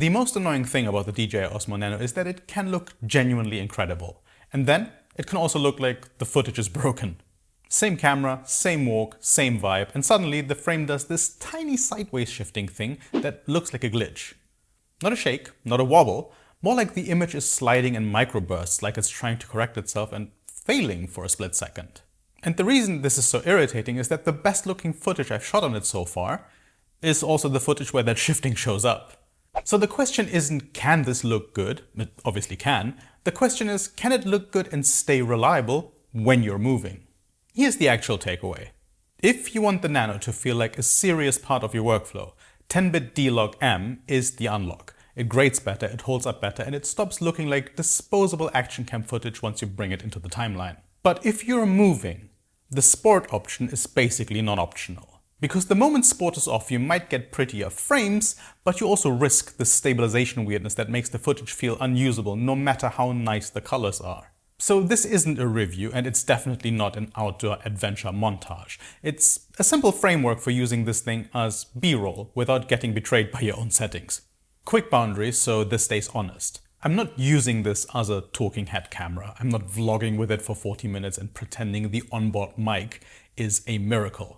The most annoying thing about the DJI Osmo Nano is that it can look genuinely incredible. And then it can also look like the footage is broken. Same camera, same walk, same vibe, and suddenly the frame does this tiny sideways shifting thing that looks like a glitch. Not a shake, not a wobble, more like the image is sliding in microbursts, like it's trying to correct itself and failing for a split second. And the reason this is so irritating is that the best looking footage I've shot on it so far is also the footage where that shifting shows up. So the question isn't, can this look good? It obviously can. The question is, can it look good and stay reliable when you're moving? Here's the actual takeaway. If you want the Nano to feel like a serious part of your workflow, 10-bit D-Log-M is the unlock. It grades better, it holds up better, and it stops looking like disposable action cam footage once you bring it into the timeline. But if you're moving, the Sport option is basically non-optional. Because the moment Sport is off, you might get prettier frames, but you also risk the stabilisation weirdness that makes the footage feel unusable no matter how nice the colors are. So this isn't a review, and it's definitely not an outdoor adventure montage. It's a simple framework for using this thing as B-roll without getting betrayed by your own settings. Quick boundaries so this stays honest. I'm not using this as a talking head camera. I'm not vlogging with it for 40 minutes and pretending the onboard mic is a miracle.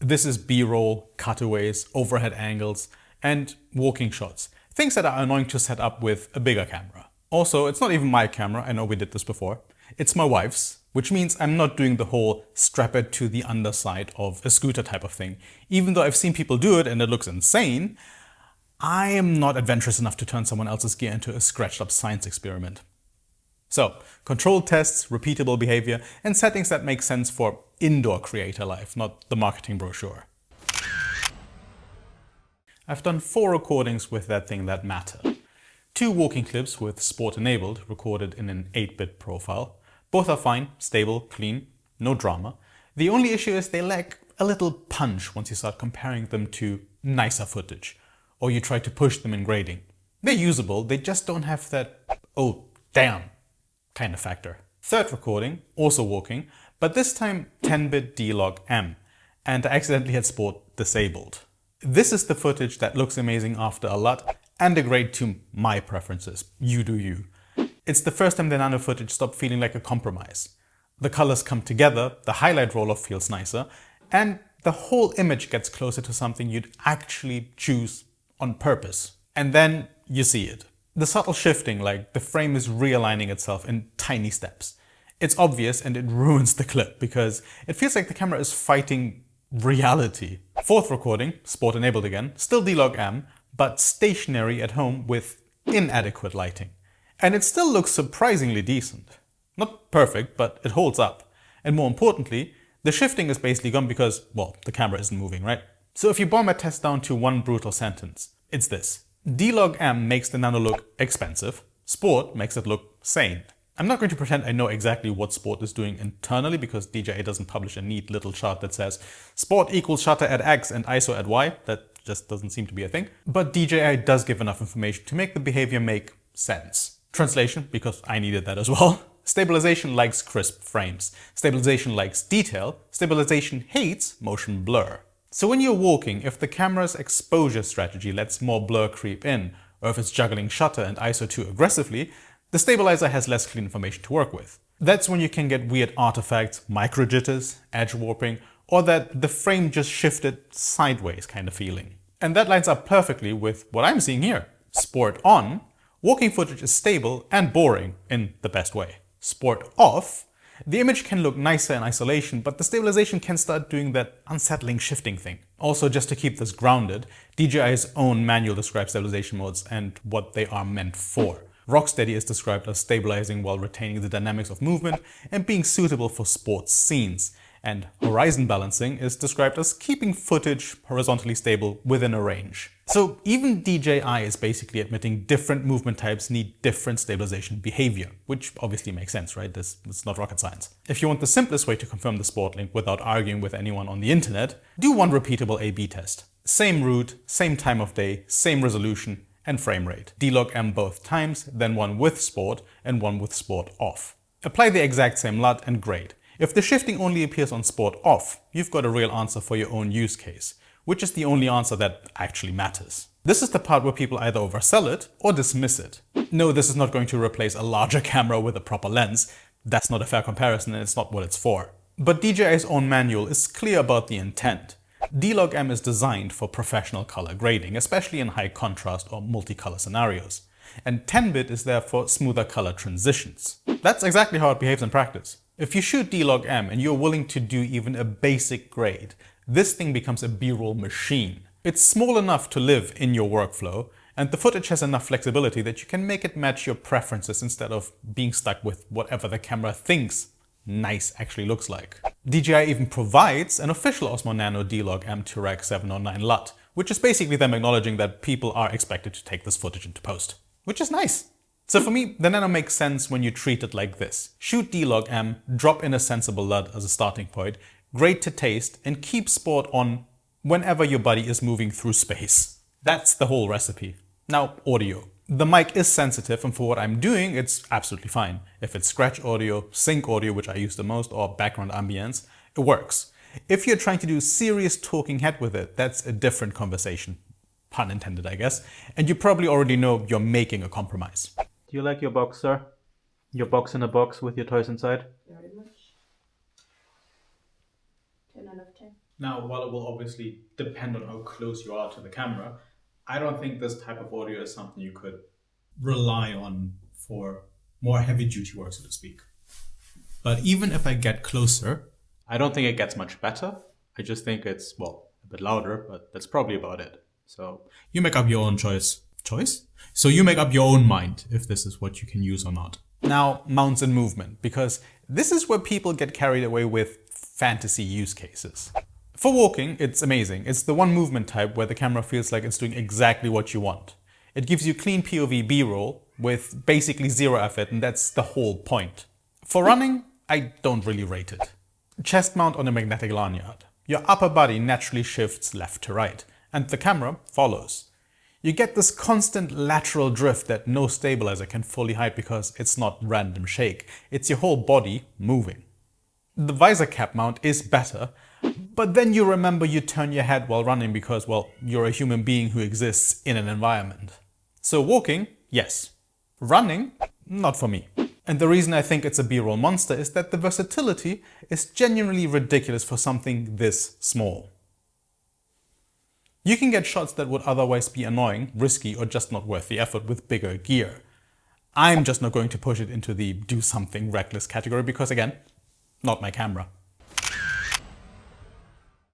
This is B-roll, cutaways, overhead angles, and walking shots. Things that are annoying to set up with a bigger camera. Also, it's not even my camera, I know we did this before. It's my wife's, which means I'm not doing the whole strap it to the underside of a scooter type of thing. Even though I've seen people do it and it looks insane, I am not adventurous enough to turn someone else's gear into a scratched up science experiment. So, controlled tests, repeatable behavior, and settings that make sense for indoor creator life, not the marketing brochure. I've done 4 recordings with that thing that matter. 2 walking clips with Sport enabled, recorded in an 8-bit profile. Both are fine, stable, clean, no drama. The only issue is they lack a little punch once you start comparing them to nicer footage, or you try to push them in grading. They're usable, they just don't have that, oh damn, kind of factor. Third recording, also walking, but this time 10-bit D-Log-M, and I accidentally had Sport disabled. This is the footage that looks amazing after a LUT and a grade to my preferences. You do you. It's the first time the Nano footage stopped feeling like a compromise. The colors come together, the highlight roll-off feels nicer, and the whole image gets closer to something you'd actually choose on purpose. And then you see it. The subtle shifting, like the frame is realigning itself in tiny steps. It's obvious and it ruins the clip because it feels like the camera is fighting reality. Fourth recording, Sport enabled again, still D-Log-M, but stationary at home with inadequate lighting. And it still looks surprisingly decent. Not perfect, but it holds up. And more importantly, the shifting is basically gone because, well, the camera isn't moving, right? So if you boil my test down to one brutal sentence, it's this. D-Log-M makes the Nano look expensive, Sport makes it look sane. I'm not going to pretend I know exactly what Sport is doing internally because DJI doesn't publish a neat little chart that says Sport equals shutter at X and ISO at Y. That just doesn't seem to be a thing. But DJI does give enough information to make the behavior make sense. Translation, because I needed that as well. Stabilisation likes crisp frames. Stabilisation likes detail. Stabilisation hates motion blur. So when you're walking, if the camera's exposure strategy lets more blur creep in, or if it's juggling shutter and ISO too aggressively, the stabilizer has less clean information to work with. That's when you can get weird artifacts, micro jitters, edge warping, or that the frame just shifted sideways kind of feeling. And that lines up perfectly with what I'm seeing here. Sport on, walking footage is stable and boring in the best way. Sport off, the image can look nicer in isolation, but the stabilization can start doing that unsettling shifting thing. Also, just to keep this grounded, DJI's own manual describes stabilization modes and what they are meant for. Rocksteady is described as stabilizing while retaining the dynamics of movement and being suitable for sports scenes. And horizon balancing is described as keeping footage horizontally stable within a range. So even DJI is basically admitting different movement types need different stabilization behavior, which obviously makes sense, right? It's not rocket science. If you want the simplest way to confirm the Sport link without arguing with anyone on the internet, do one repeatable A/B test. Same route, same time of day, same resolution, and frame rate. D-Log-M both times, then one with Sport and one with Sport off. Apply the exact same LUT and grade. If the shifting only appears on Sport off, you've got a real answer for your own use case, which is the only answer that actually matters. This is the part where people either oversell it or dismiss it. No, this is not going to replace a larger camera with a proper lens. That's not a fair comparison and it's not what it's for. But DJI's own manual is clear about the intent. D-Log-M is designed for professional color grading, especially in high contrast or multicolor scenarios. And 10-bit is there for smoother color transitions. That's exactly how it behaves in practice. If you shoot D-Log-M and you're willing to do even a basic grade, this thing becomes a B-roll machine. It's small enough to live in your workflow, and the footage has enough flexibility that you can make it match your preferences instead of being stuck with whatever the camera thinks nice actually looks like. DJI even provides an official Osmo Nano D-Log-M to Rec 709 LUT, which is basically them acknowledging that people are expected to take this footage into post, which is nice. So for me, the Nano makes sense when you treat it like this. Shoot D-Log-M, drop in a sensible LUT as a starting point, grade to taste, and keep sport on whenever your body is moving through space. That's the whole recipe. Now, audio. The mic is sensitive, and for what I'm doing, it's absolutely fine. If it's scratch audio, sync audio, which I use the most, or background ambience, it works. If you're trying to do serious talking head with it, that's a different conversation. Pun intended, I guess. And you probably already know you're making a compromise. Do you like your box, sir? Your box in a box with your toys inside? Very much. 10 out of 10. Now, while it will obviously depend on how close you are to the camera, I don't think this type of audio is something you could rely on for more heavy-duty work, so to speak. But even if I get closer, I don't think it gets much better. I just think it's, well, a bit louder, but that's probably about it. So you make up your own choice. Choice? So you make up your own mind if this is what you can use or not. Now, mounts and movement, because this is where people get carried away with fantasy use cases. For walking, it's amazing. It's the one movement type where the camera feels like it's doing exactly what you want. It gives you clean POV B-roll with basically zero effort, and that's the whole point. For running, I don't really rate it. Chest mount on a magnetic lanyard. Your upper body naturally shifts left to right, and the camera follows. You get this constant lateral drift that no stabilizer can fully hide because it's not random shake. It's your whole body moving. The visor cap mount is better, but then you remember you turn your head while running because, well, you're a human being who exists in an environment. So walking, yes. Running, not for me. And the reason I think it's a B-roll monster is that the versatility is genuinely ridiculous for something this small. You can get shots that would otherwise be annoying, risky, or just not worth the effort with bigger gear. I'm just not going to push it into the do something reckless category because, again, not my camera.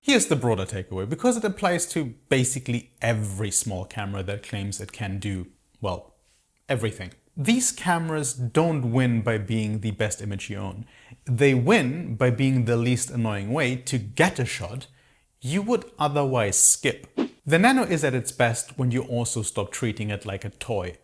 Here's the broader takeaway, because it applies to basically every small camera that claims it can do, well, everything. These cameras don't win by being the best image you own. They win by being the least annoying way to get a shot you would otherwise skip. The Nano is at its best when you also stop treating it like a toy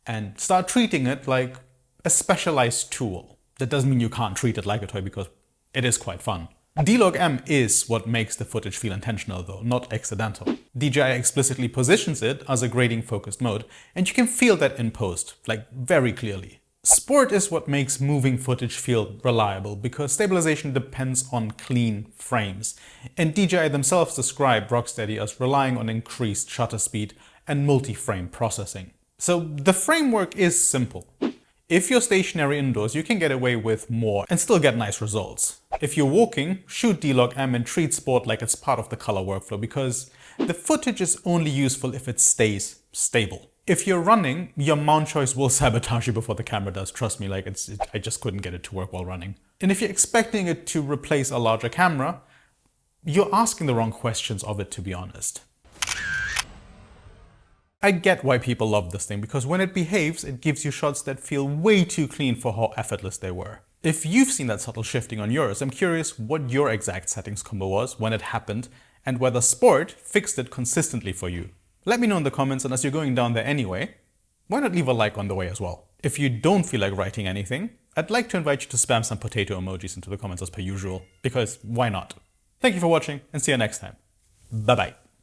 and start treating it like a specialized tool. That doesn't mean you can't treat it like a toy because it is quite fun. D-Log-M is what makes the footage feel intentional though, not accidental. DJI explicitly positions it as a grading focused mode, and you can feel that in post, like very clearly. Sport is what makes moving footage feel reliable because stabilization depends on clean frames, and DJI themselves describe Rocksteady as relying on increased shutter speed and multi-frame processing. So the framework is simple. If you're stationary indoors, you can get away with more and still get nice results. If you're walking, shoot D-Log-M and treat sport like it's part of the color workflow because the footage is only useful if it stays stable. If you're running, your mount choice will sabotage you before the camera does. Trust me, like I just couldn't get it to work while running. And if you're expecting it to replace a larger camera, you're asking the wrong questions of it, to be honest. I get why people love this thing, because when it behaves, it gives you shots that feel way too clean for how effortless they were. If you've seen that subtle shifting on yours, I'm curious what your exact settings combo was when it happened, and whether sport fixed it consistently for you. Let me know in the comments, and as you're going down there anyway, why not leave a like on the way as well? If you don't feel like writing anything, I'd like to invite you to spam some potato emojis into the comments as per usual, because why not? Thank you for watching, and see you next time. Bye bye.